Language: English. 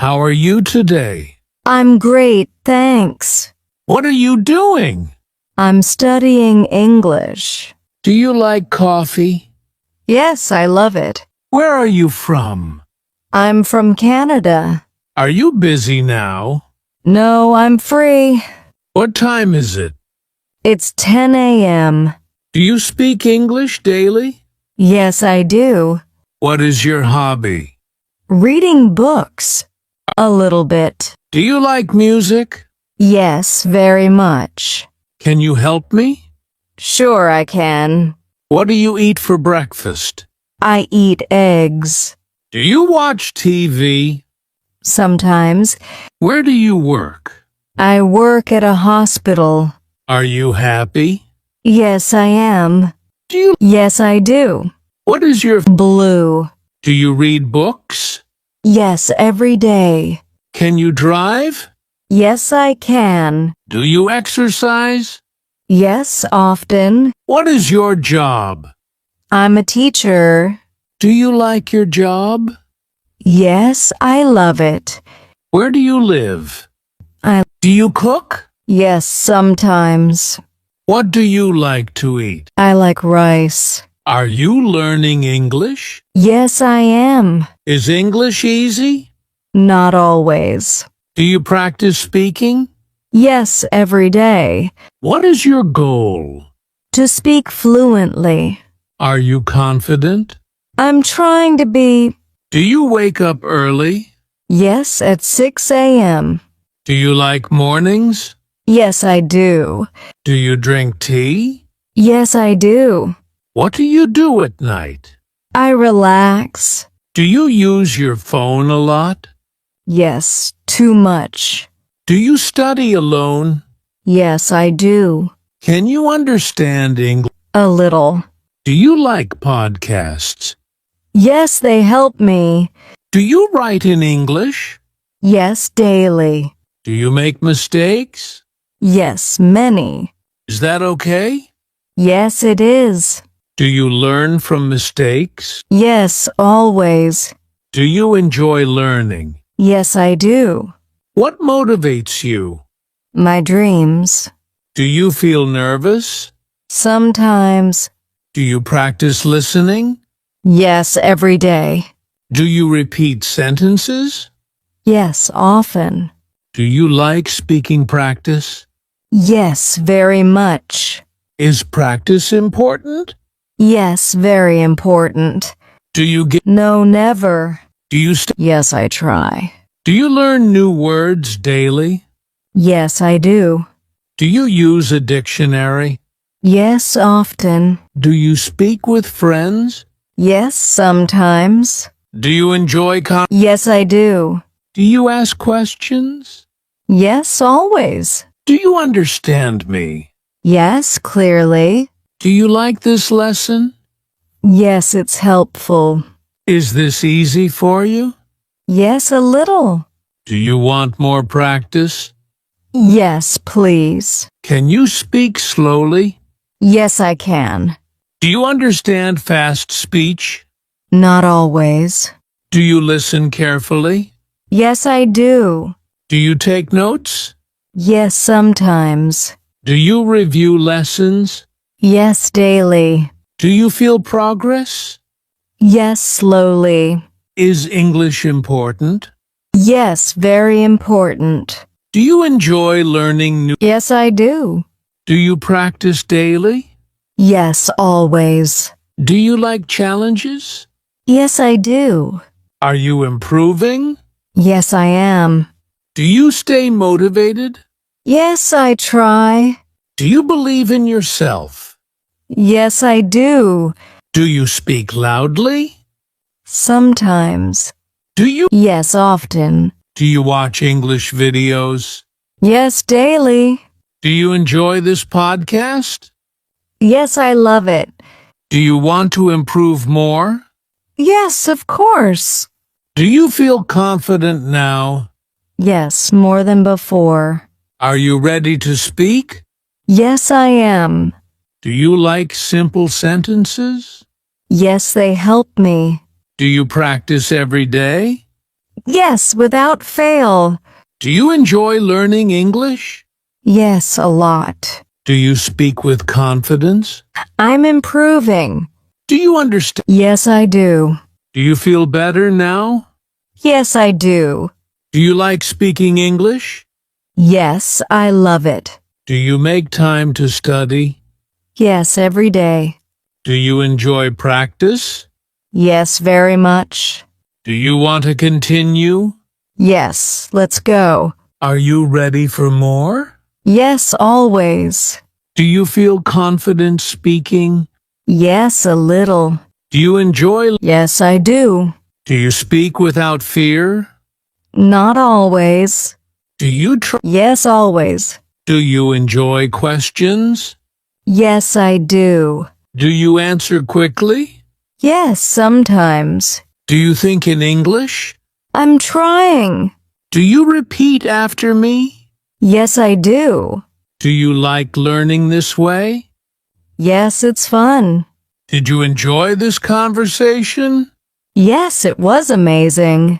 How are you today? I'm great, thanks. What are you doing? I'm studying English. Do you like coffee? Yes, I love it. Where are you from? I'm from Canada. Are you busy now? No, I'm free. What time is it? It's 10 a.m. Do you speak English daily? Yes, I do. What is your hobby? Reading books. A little bit. Do you like music? Yes, very much. Can you help me? Sure, I can. What do you eat for breakfast? I eat eggs. Do you watch TV? Sometimes. Where do you work? I work at a hospital. Are you happy? Yes, I am. Yes, I do. What is your... Blue. Do you read books? Yes, every day. Can you drive? Yes, I can. Do you exercise? Yes, often. What is your job? I'm a teacher. Do you like your job? Yes, I love it. Where do you live? Do you cook? Yes, sometimes. What do you like to eat? I like rice. Are you learning English? Yes, I am. Is English easy? Not always. Do you practice speaking? Yes, every day. What is your goal? To speak fluently. Are you confident? I'm trying to be. Do you wake up early? Yes, at 6 a.m. Do you like mornings? Yes, I do. Do you drink tea? Yes, I do. What do you do at night? I relax. Do you use your phone a lot? Yes, too much. Do you study alone? Yes, I do. Can you understand English? A little. Do you like podcasts? Yes, they help me. Do you write in English? Yes, daily. Do you make mistakes? Yes, many. Is that okay? Yes, it is. Do you learn from mistakes? Yes, always. Do you enjoy learning? Yes, I do. What motivates you? My dreams. Do you feel nervous? Sometimes. Do you practice listening? Yes, every day. Do you repeat sentences? Yes, often. Do you like speaking practice? Yes, very much. Is practice important? Yes, very important. Do you get... No, never. Do you Yes, I try. Do you learn new words daily? Yes, I do. Do you use a dictionary? Yes, often. Do you speak with friends? Yes, sometimes. Do you enjoy Yes, I do. Do you ask questions? Yes, always. Do you understand me? Yes, clearly. Do you like this lesson? Yes, it's helpful. Is this easy for you? Yes, a little. Do you want more practice? Yes, please. Can you speak slowly? Yes, I can. Do you understand fast speech? Not always. Do you listen carefully? Yes, I do. Do you take notes? Yes, sometimes. Do you review lessons? Yes, daily. Do you feel progress? Yes, slowly. Is English important? Yes, very important. Do you enjoy learning new? Yes, I do. Do you practice daily? Yes, always. Do you like challenges? Yes, I do. Are you improving? Yes, I am. Do you stay motivated? Yes, I try. Do you believe in yourself? Yes, I do. Do you speak loudly? Sometimes. Yes, often. Do you watch English videos? Yes, daily. Do you enjoy this podcast? Yes, I love it. Do you want to improve more? Yes, of course. Do you feel confident now? Yes, more than before. Are you ready to speak? Yes, I am. Do you like simple sentences? Yes, they help me. Do you practice every day? Yes, without fail. Do you enjoy learning English? Yes, a lot. Do you speak with confidence? I'm improving. Do you understand? Yes, I do. Do you feel better now? Yes, I do. Do you like speaking English? Yes, I love it. Do you make time to study? Yes, every day. Do you enjoy practice? Yes, very much. Do you want to continue? Yes, let's go. Are you ready for more? Yes, always. Do you feel confident speaking? Yes, a little. Do you enjoy? Yes, I do. Do you speak without fear? Not always. Do you try? Yes, always. Do you enjoy questions? Yes, I do. Do you answer quickly? Yes, sometimes. Do you think in English? I'm trying. Do you repeat after me? Yes, I do. Do you like learning this way? Yes, it's fun. Did you enjoy this conversation? Yes, it was amazing.